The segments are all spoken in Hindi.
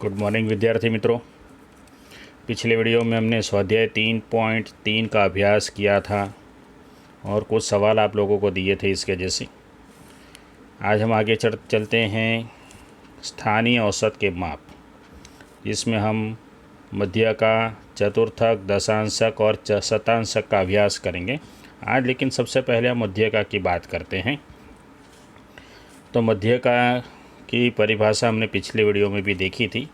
गुड मॉर्निंग विद्यार्थी मित्रों। पिछले वीडियो में हमने स्वाध्याय 3.3 का अभ्यास किया था और कुछ सवाल आप लोगों को दिए थे इसके जैसे। आज हम आगे चलते हैं स्थानीय औसत के माप, जिसमें हम मध्यका, चतुर्थक, दशांशक और शतांशक का अभ्यास करेंगे आज। लेकिन सबसे पहले हम मध्यका की बात करते हैं। तो मध्यका की परिभाषा हमने पिछले वीडियो में भी देखी थी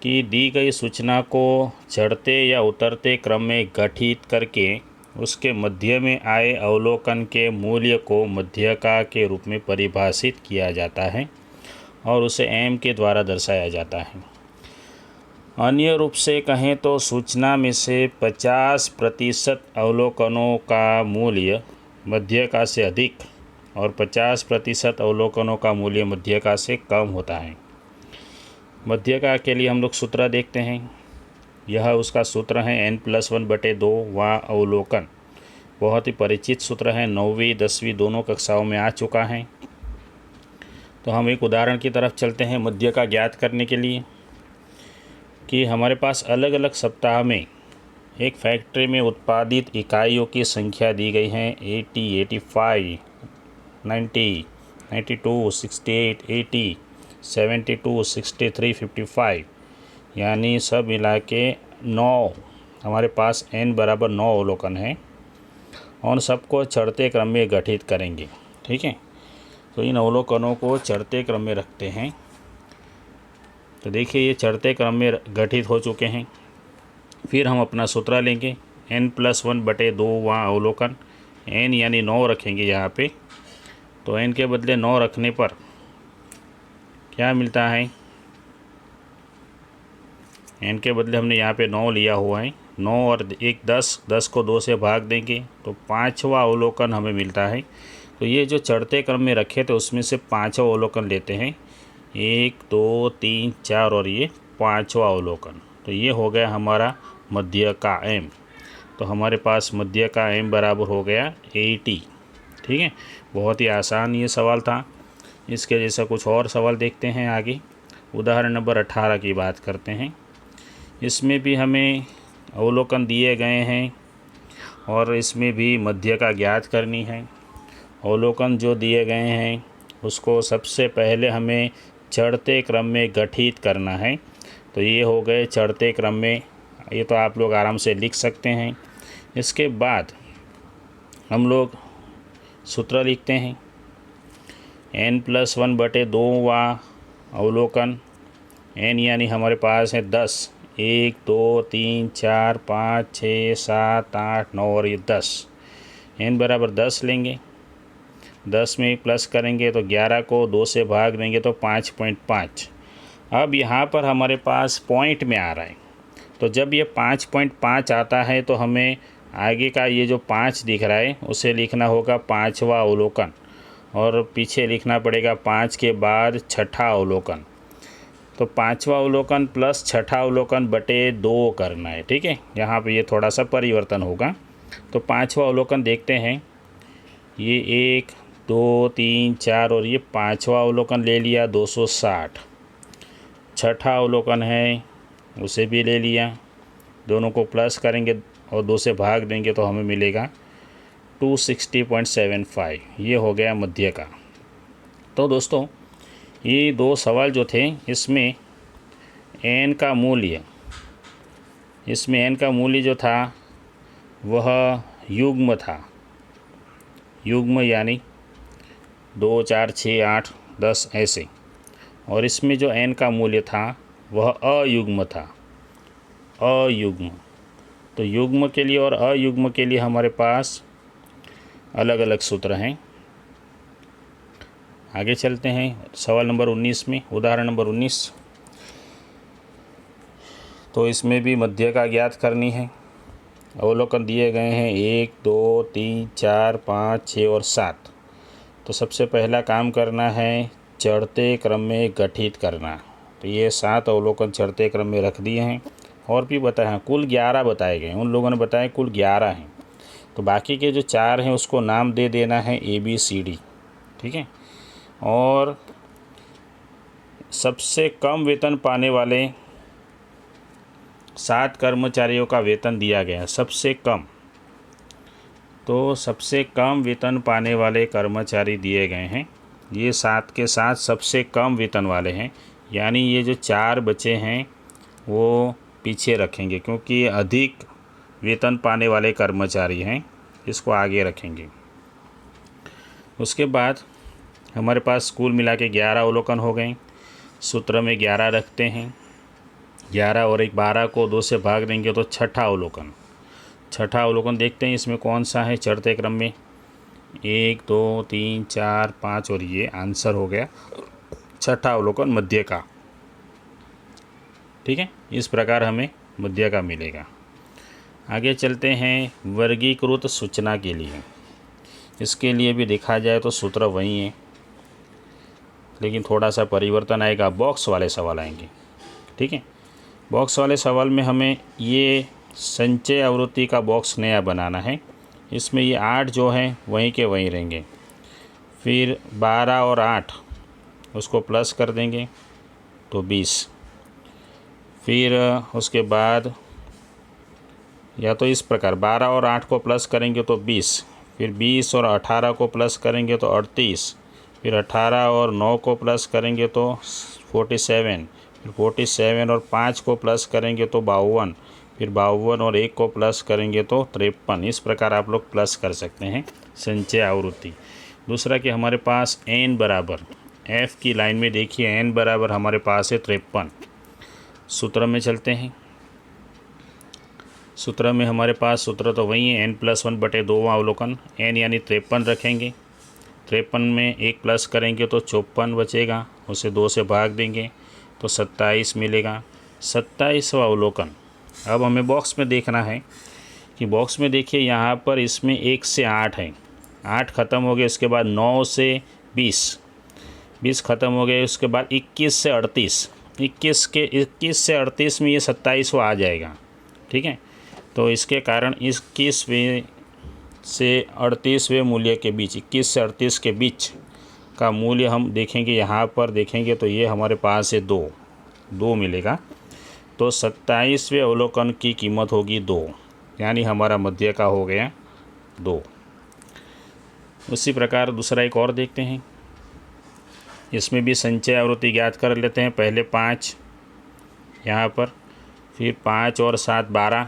कि दी गई सूचना को चढ़ते या उतरते क्रम में गठित करके उसके मध्य में आए अवलोकन के मूल्य को मध्यका के रूप में परिभाषित किया जाता है और उसे m के द्वारा दर्शाया जाता है। अन्य रूप से कहें तो सूचना में से 50% अवलोकनों का मूल्य मध्यका से अधिक और 50% अवलोकनों का मूल्य मध्यका से कम होता है। मध्यका के लिए हम लोग सूत्र देखते हैं। यह उसका सूत्र है n+1/2 वा अवलोकन। बहुत ही परिचित सूत्र है, 9वीं 10वीं दोनों कक्षाओं में आ चुका है। तो हम एक उदाहरण की तरफ चलते हैं मध्यका ज्ञात करने के लिए कि हमारे पास अलग अलग सप्ताह में एक फैक्ट्री में उत्पादित इकाइयों की संख्या दी गई है 80, 85, 90, 92, 68, 80, 72, 63, 55, यानी सब मिला के 9। हमारे पास n बराबर 9 अवलोकन है और सबको चढ़ते क्रम में गठित करेंगे। ठीक है, तो इन अवलोकनों को चढ़ते क्रम में रखते हैं। तो देखिए ये चढ़ते क्रम में गठित हो चुके हैं। फिर हम अपना सूत्र लेंगे n+1/2 वहाँ अवलोकन, n यानी 9 रखेंगे यहाँ पे। तो n के बदले 9 रखने पर क्या मिलता है, n के बदले हमने यहाँ पे 9 लिया हुआ है। 9 और 1 10, 10 को 2 से भाग देंगे तो 5वां अवलोकन हमें मिलता है। तो ये जो चढ़ते क्रम में रखे थे उसमें से 5वां अवलोकन लेते हैं, 1 2 3 4 और ये 5वां अवलोकन। तो ये हो गया हमारा मध्य का m। तो हमारे पास मध्य का m बराबर हो गया 80। ठीक है, बहुत ही आसान ये सवाल था। इसके जैसा कुछ और सवाल देखते हैं आगे। उदाहरण नंबर 18 की बात करते हैं। इसमें भी हमें अवलोकन दिए गए हैं और इसमें भी मध्यका ज्ञात करनी है। अवलोकन जो दिए गए हैं उसको सबसे पहले हमें चढ़ते क्रम में गठित करना है। तो ये हो गए चढ़ते क्रम में, ये तो आप लोग आराम से लिख सकते हैं। इसके बाद हम लोग सूत्र लिखते हैं n+1/2 वा अवलोकन। n यानी हमारे पास है 10, 1 2 3 4 5 6 7 8 9 और ये 10। n बराबर 10 लेंगे, 10 में प्लस करेंगे तो 11 को 2 से भाग देंगे तो 5.5। अब यहाँ पर हमारे पास पॉइंट में आ रहा है, तो जब ये 5.5 आता है तो हमें आगे का ये जो 5 दिख रहा है उसे लिखना होगा 5वां अवलोकन और पीछे लिखना पड़ेगा 5 के बाद 6ठा अवलोकन। तो 5वां अवलोकन प्लस 6ठा अवलोकन बटे 2 करना है। ठीक है, यहाँ पे ये थोड़ा सा परिवर्तन होगा। तो 5वां अवलोकन देखते हैं, ये 1 2 3 4 और ये 5वां अवलोकन ले लिया 260। 6ठा अवलोकन है उसे भी ले लिया, दोनों को प्लस करेंगे और 2 से भाग देंगे तो हमें मिलेगा 260.75। ये हो गया मध्य का। तो दोस्तों ये दो सवाल जो थे इसमें n का मूल्य जो था वह युग्म था। युग्म यानी 2 4 6 8 10 ऐसे। और इसमें जो n का मूल्य था वह अयुग्म था। अयुग्म, तो युग्म के लिए और अयुग्म के लिए हमारे पास अलग अलग सूत्र हैं। आगे चलते हैं सवाल नंबर 19 में। उदाहरण नंबर 19, तो इसमें भी मध्यका ज्ञात करनी है। अवलोकन दिए गए हैं 1 2 3 4 5 6 और 7। तो सबसे पहला काम करना है चढ़ते क्रम में गठित करना। तो ये 7 अवलोकन चढ़ते क्रम में रख दिए हैं और भी बताए हैं, कुल 11 बताए गए। उन लोगों ने बताया कुल 11 हैं। तो बाकी के जो 4 हैं उसको नाम दे देना है ABCD। ठीक है, और सबसे कम वेतन पाने वाले 7 कर्मचारियों का वेतन दिया गया, सबसे कम। तो सबसे कम वेतन पाने वाले कर्मचारी दिए गए हैं, ये 7 के 7 सबसे कम वेतन वाले हैं, यानी ये जो 4 बचे हैं वो पीछे रखेंगे क्योंकि ये अधिक वेतन पाने वाले कर्मचारी हैं, इसको आगे रखेंगे। उसके बाद हमारे पास कुल मिला के 11 अवलोकन हो गए। सूत्र में 11 रखते हैं, 11 और एक 12 को 2 से भाग देंगे तो छठा अवलोकन देखते हैं इसमें कौन सा है चढ़ते क्रम में। 1 2 3 4 5 और ये आंसर हो गया छठा अवलोकन मध्य का। ठीक है, इस प्रकार हमें मध्य का मिलेगा। आगे चलते हैं वर्गीकृत सूचना के लिए। इसके लिए भी देखा जाए तो सूत्र वही है, लेकिन थोड़ा सा परिवर्तन आएगा, बॉक्स वाले सवाल आएंगे। ठीक है, बॉक्स वाले सवाल में हमें ये संचय आवृत्ति का बॉक्स नया बनाना है। इसमें ये 8 जो है वहीं के वहीं रहेंगे, फिर 12 और 8 उसको प्लस कर देंगे तो 20, फिर उसके बाद या तो इस प्रकार 12 और 8 को प्लस करेंगे तो 20, फिर 20 और 18 को प्लस करेंगे तो 38, फिर 18 और 9 को प्लस करेंगे तो 47, फिर 47 और 5 को प्लस करेंगे तो 52, फिर 52 और 1 को प्लस करेंगे तो 53। इस प्रकार आप लोग प्लस कर सकते हैं संचय आवृत्ति। दूसरा कि हमारे पास n बराबर, f की लाइन में देखिए n बराबर हमारे पास है 53। सूत्र में चलते हैं, सूत्र में हमारे पास सूत्र तो वही है n+1/2 अवलोकन, n यानी 53 रखेंगे, 53 में 1 प्लस करेंगे तो 54 बचेगा, उसे 2 से भाग देंगे तो 27 मिलेगा, 27वां अवलोकन। अब हमें बॉक्स में देखना है कि बॉक्स में देखिए यहाँ पर इसमें 1 से 8 है, 8 ख़त्म हो गए, उसके बाद 9 से 20 ख़त्म हो गए, उसके बाद 21 से 38, 21 से 38 में ये 27वां आ जाएगा। ठीक है, तो इसके कारण 21वें से 38वें मूल्य के बीच, 21 से 38 के बीच का मूल्य हम देखेंगे, यहाँ पर देखेंगे तो ये हमारे पास है 2 मिलेगा। तो 27वें अवलोकन की कीमत होगी 2, यानी हमारा मध्य का हो गया 2। उसी प्रकार दूसरा एक और देखते हैं, इसमें भी संचय आवृत्ति ज्ञात कर लेते हैं। पहले 5 यहाँ पर, फिर 5 और 7 12,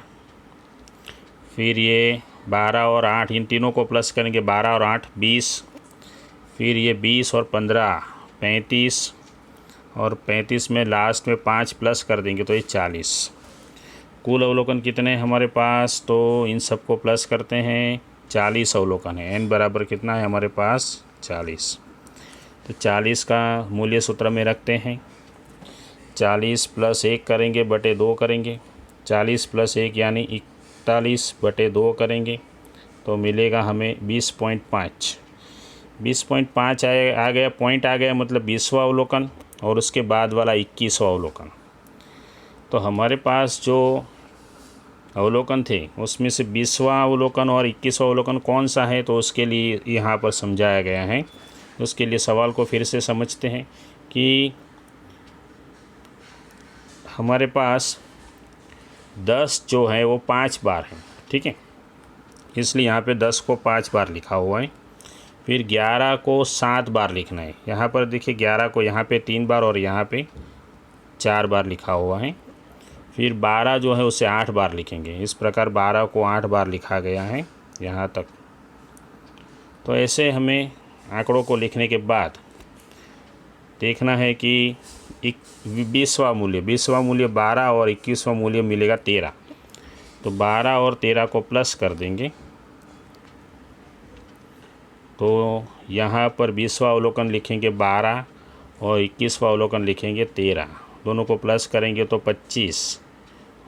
फिर ये 12 और 8, इन तीनों को प्लस करेंगे, 12 और 8 20, फिर ये 20 और 15 35, और 35 में लास्ट में 5 प्लस कर देंगे तो ये 40। कुल अवलोकन कितने हमारे पास, तो इन सबको प्लस करते हैं, 40 अवलोकन है। n बराबर कितना है हमारे पास 40, तो 40 का मूल्य सूत्र में रखते हैं। 40 + 1 करेंगे बटे 2 करेंगे, 40 + 1 यानी 41 बटे 2 करेंगे तो मिलेगा हमें 20.5। 20.5 आ गया, पॉइंट आ गया, मतलब 20वां अवलोकन और उसके बाद वाला 21वां अवलोकन। तो हमारे पास जो अवलोकन थे उसमें से 20वां अवलोकन और 21वां अवलोकन कौन सा है, तो उसके लिए यहाँ पर समझाया गया है। उसके लिए सवाल को फिर से समझते हैं कि हमारे पास 10 जो है वो 5 बार है। ठीक है, इसलिए यहाँ पे 10 को 5 बार लिखा हुआ है। फिर 11 को 7 बार लिखना है। यहाँ पर देखिए 11 को यहाँ पे 3 बार और यहाँ पे 4 बार लिखा हुआ है। फिर 12 जो है उसे 8 बार लिखेंगे। इस प्रकार 12 को 8 बार लिखा गया है यहाँ तक। तो ऐसे हमें आंकड़ों को लिखने के बाद देखना है कि 20वां मूल्य 12 और 21वां मूल्य मिलेगा 13। तो 12 और 13 को प्लस कर देंगे तो यहाँ पर 20वां अवलोकन लिखेंगे 12 और 21वां अवलोकन लिखेंगे 13। दोनों को प्लस करेंगे तो 25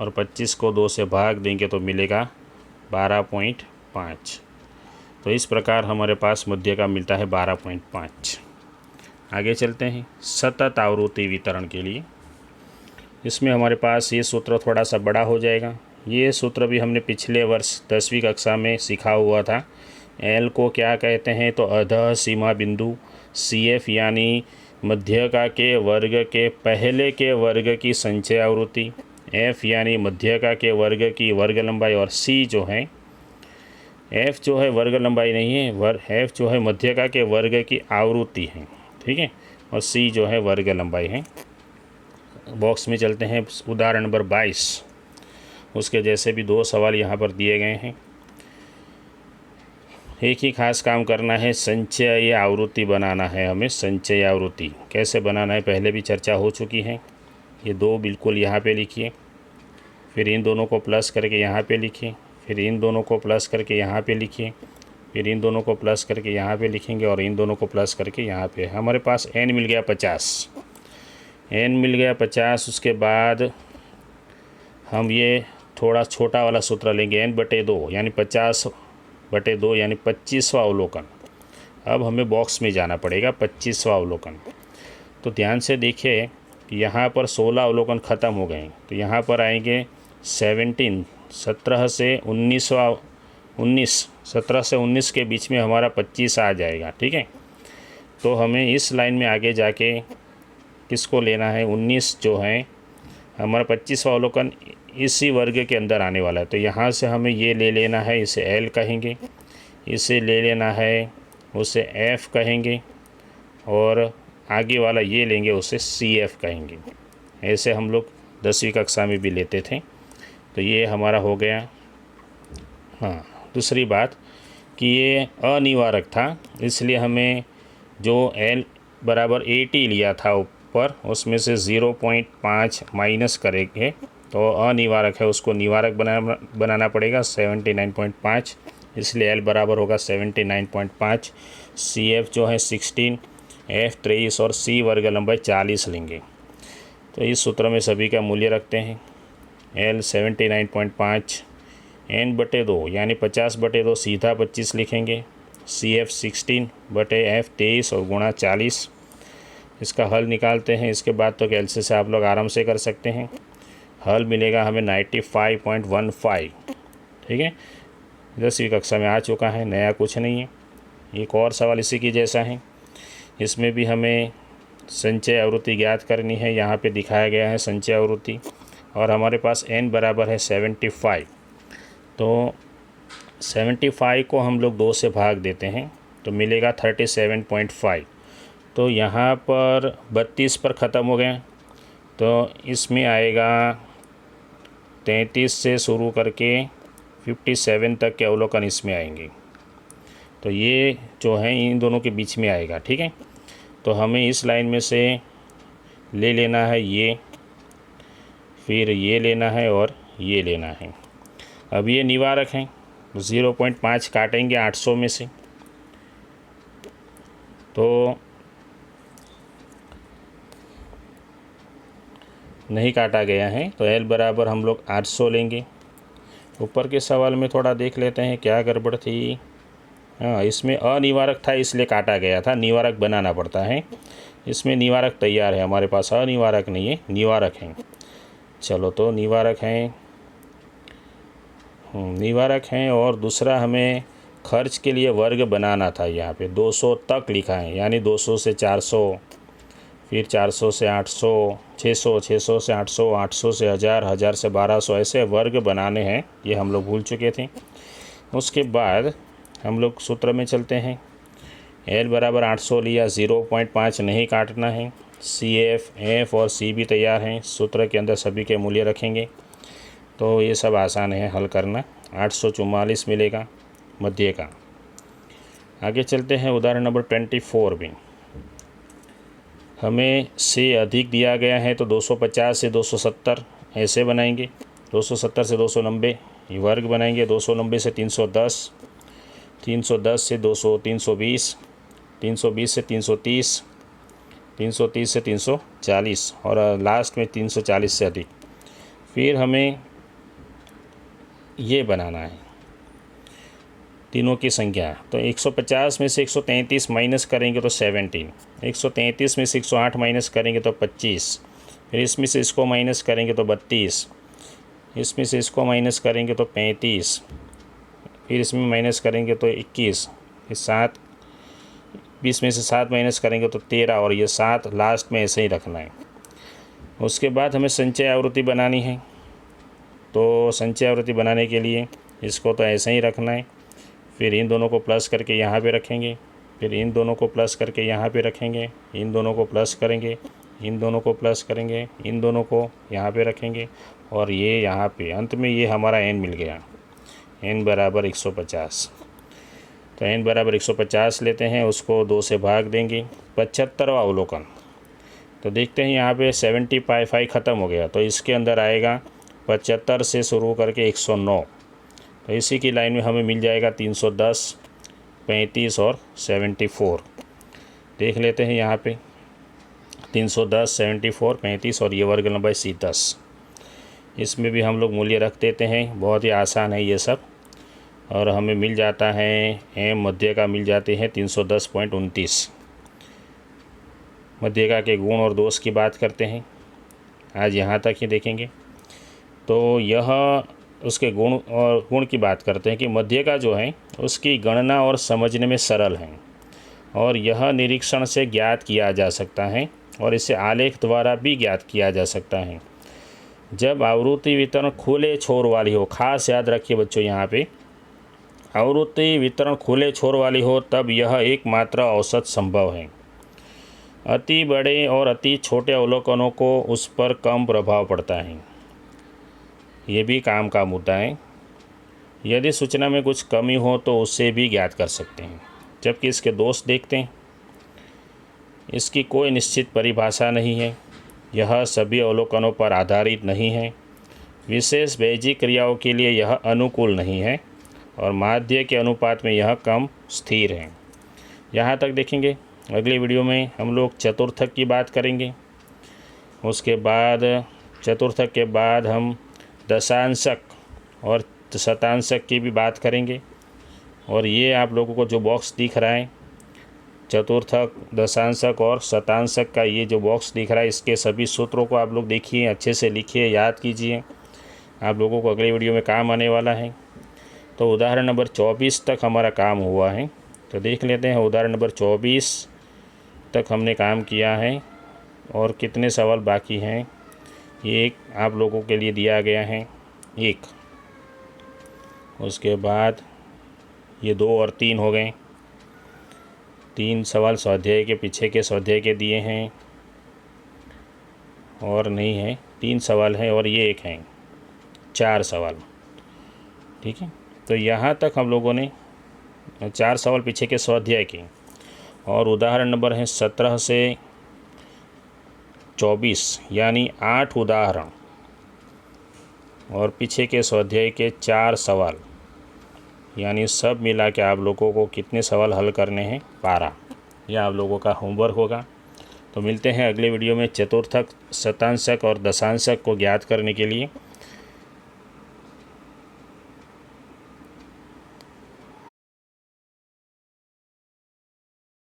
और 25 को 2 से भाग देंगे तो मिलेगा 12.5। तो इस प्रकार हमारे पास मध्य का मिलता है 12.5। आगे चलते हैं सतत आवृत्ति वितरण के लिए। इसमें हमारे पास ये सूत्र थोड़ा सा बड़ा हो जाएगा। ये सूत्र भी हमने पिछले वर्ष 10वीं कक्षा में सीखा हुआ था। एल को क्या कहते हैं, तो अधः सीमा बिंदु, CF यानी मध्यका के वर्ग के पहले के वर्ग की संचय आवृत्ति, f यानी मध्यका के वर्ग की वर्ग लंबाई, और c जो है f जो है वर्ग लंबाई नहीं है, f जो है मध्यका के वर्ग की आवृत्ति है, ठीक है, और c जो है वर्ग लंबाई है। बॉक्स में चलते हैं, उदाहरण नंबर 22। उसके जैसे भी 2 सवाल यहाँ पर दिए गए हैं। एक ही खास काम करना है, संचय आवृत्ति बनाना है हमें। संचय आवृत्ति कैसे बनाना है पहले भी चर्चा हो चुकी है। ये 2 बिल्कुल यहाँ पे लिखिए, फिर इन दोनों को प्लस करके यहाँ पे लिखिए, फिर इन दोनों को प्लस करके यहाँ पे लिखिए, फिर इन दोनों को प्लस करके यहाँ पे लिखेंगे, और इन दोनों को प्लस करके यहाँ पे। हमारे पास n मिल गया 50, n मिल गया 50। उसके बाद हम ये थोड़ा छोटा वाला सूत्र लेंगे, n/2 यानी 50/2 यानी 25वां अवलोकन। अब हमें बॉक्स में जाना पड़ेगा, 25वां अवलोकन। तो ध्यान से देखिए, यहाँ पर 16 अवलोकन ख़त्म हो गए, तो यहाँ पर आएंगे 17 से 19 के बीच में हमारा 25 आ जाएगा, ठीक है। तो हमें इस लाइन में आगे जाके किसको लेना है, 19 जो है हमारा 25वां अवलोकन इसी वर्ग के अंदर आने वाला है। तो यहाँ से हमें ये ले लेना है, इसे L कहेंगे, इसे ले लेना है, उसे F कहेंगे, और आगे वाला ये लेंगे, उसे CF कहेंगे। ऐसे हम लोग 10वीं कक्षा में भी लेते थे। तो ये हमारा हो गया। हाँ, दूसरी बात कि ये अनिवारक था, इसलिए हमें जो L बराबर 80 लिया था ऊपर, उसमें से 0.5 माइनस करेंगे, तो अनिवारक है, उसको निवारक बनाना पड़ेगा 79.5, इसलिए L बराबर होगा 79.5। CF जो है 16, F 23 और C वर्ग लंबाई 40 लेंगे। तो इस सूत्र में सभी का मूल्य रखते हैं। L 79.5, n/2 यानी 50/2 सीधा 25 लिखेंगे, CF 16/F 23 और गुणा 40। इसका हल निकालते हैं। इसके बाद तो कैलसी से आप लोग आराम से कर सकते हैं। हल मिलेगा हमें 95.15, ठीक है। 10वीं कक्षा में आ चुका है, नया कुछ नहीं है। एक और सवाल इसी की जैसा है, इसमें भी हमें संचय आवृत्ति ज्ञात करनी है। यहाँ पे दिखाया गया है संचय आवृत्ति, और हमारे पास n बराबर है 75। तो 75 को हम लोग 2 से भाग देते हैं तो मिलेगा 37.5। तो यहाँ पर 32 पर ख़त्म हो गए, तो इसमें आएगा 33 से शुरू करके 57 तक के अवलोकन इसमें आएंगे। तो ये जो है इन दोनों के बीच में आएगा, ठीक है। तो हमें इस लाइन में से ले लेना है ये, फिर ये लेना है और ये लेना है। अब ये निवारक हैं, 0.5 काटेंगे 800 में से, तो नहीं काटा गया है, तो L बराबर हम लोग 800 लेंगे। ऊपर के सवाल में थोड़ा देख लेते हैं क्या गड़बड़ थी। हाँ, इसमें अनिवारक था इसलिए काटा गया था, निवारक बनाना पड़ता है। इसमें निवारक तैयार है हमारे पास, अनिवारक नहीं है, निवारक हैं। चलो, तो निवारक हैं, निवारक हैं। और दूसरा हमें खर्च के लिए वर्ग बनाना था। यहाँ पे 200 तक लिखा है, यानी 200 से 400, फिर 400 से 800, 600, 600 से 800, 800 से 1000, 1000 से 1200, ऐसे वर्ग बनाने हैं। ये हम लोग भूल चुके थे। उसके बाद हम लोग सूत्र में चलते हैं। L बराबर 800 लिया, 0.5 नहीं काटना है। CF, F और C भी तैयार हैं, सूत्र के अंदर सभी के मूल्य रखेंगे। तो ये सब आसान है हल करना। 844 मिलेगा मध्य का। आगे चलते हैं, उदाहरण नंबर 24 में हमें से अधिक दिया गया है, तो 250 से 270 ऐसे बनाएंगे, 270 से 290 ये वर्ग बनाएंगे, 290 से 310, 310 से 200, 320, 320 से 330, 330 से 340 और लास्ट में 340 से अधिक। फिर हमें ये बनाना है तीनों की संख्या। तो 150 में से 133 माइनस करेंगे तो 17, 133 में से 108 माइनस करेंगे तो 25, फिर इसमें से इसको माइनस करेंगे तो 32, इसमें से इसको माइनस करेंगे तो 35, फिर इसमें माइनस करेंगे तो 21, फिर 7, 20 में से 7 माइनस करेंगे तो 13 और ये 7 लास्ट में ऐसे ही रखना है। उसके बाद हमें संचय आवृत्ति बनानी है, तो संचय आवृत्ति बनाने के लिए इसको तो ऐसे ही रखना है, फिर इन दोनों को प्लस करके यहाँ पे रखेंगे, फिर इन दोनों को प्लस करके यहाँ पे रखेंगे, इन दोनों को प्लस करेंगे, इन दोनों को प्लस करेंगे, इन दोनों को यहाँ पे रखेंगे और ये यहाँ पे अंत में ये हमारा n मिल गया, n बराबर 150। तो n बराबर 150 लेते हैं, उसको 2 से भाग देंगे। 75वां अवलोकन, तो देखते हैं यहाँ पे 75 ख़त्म हो गया, तो इसके अंदर आएगा 75 से शुरू करके 109। तो इसी की लाइन में हमें मिल जाएगा 310, 35 और 74। देख लेते हैं यहाँ पे 310, 74, 35 और ये वर्ग लंबाई सी 10। इसमें भी हम लोग मूल्य रख देते हैं, बहुत ही आसान है ये सब। और हमें मिल जाता है एम मध्य का मिल जाते हैं 310.29। मध्यका के गुण और दोष की बात करते हैं, आज यहाँ तक ही देखेंगे। तो यह उसके गुण की बात करते हैं कि मध्यका जो है उसकी गणना और समझने में सरल है और यह निरीक्षण से ज्ञात किया जा सकता है और इसे आलेख द्वारा भी ज्ञात किया जा सकता है। जब आवृत्ति वितरण खुले छोर वाली हो, खास याद रखिए बच्चों, यहाँ पे आवृत्ति वितरण खुले छोर वाली हो तब यह एकमात्र औसत संभव है। अति बड़े और अति छोटे अवलोकनों को उस पर कम प्रभाव पड़ता है, ये भी काम का मुद्दा है। यदि सूचना में कुछ कमी हो तो उसे भी ज्ञात कर सकते हैं। जबकि इसके दोष देखते हैं, इसकी कोई निश्चित परिभाषा नहीं है, यह सभी अवलोकनों पर आधारित नहीं है, विशेष बेजिक क्रियाओं के लिए यह अनुकूल नहीं है और माध्य के अनुपात में यह कम स्थिर है। यहाँ तक देखेंगे। अगली वीडियो में हम लोग चतुर्थक की बात करेंगे। उसके बाद चतुर्थक के बाद हम दशांशक और शतांशक की भी बात करेंगे। और ये आप लोगों को जो बॉक्स दिख रहा है चतुर्थक, दशांशक और शतांशक का, ये जो बॉक्स दिख रहा है इसके सभी सूत्रों को आप लोग देखिए, अच्छे से लिखिए, याद कीजिए, आप लोगों को अगली वीडियो में काम आने वाला है। तो उदाहरण नंबर 24 तक हमारा काम हुआ है, तो देख लेते हैं। उदाहरण नंबर 24 तक हमने काम किया है और कितने सवाल बाकी हैं ये एक आप लोगों के लिए दिया गया है, एक। उसके बाद ये 2 और 3 हो गए। 3 सवाल स्वाध्याय के पीछे के स्वाध्याय के दिए हैं और नहीं है, 3 सवाल हैं और ये एक हैं, 4 सवाल। ठीक है, तो यहाँ तक हम लोगों ने 4 सवाल पीछे के स्वाध्याय के और उदाहरण नंबर है 17 से 24 यानी 8 उदाहरण और पीछे के स्वाध्याय के 4 सवाल, यानी सब मिला के आप लोगों को कितने सवाल हल करने हैं, 12। यह आप लोगों का होमवर्क होगा। तो मिलते हैं अगले वीडियो में चतुर्थक, शतांशक और दशांशक को ज्ञात करने के लिए।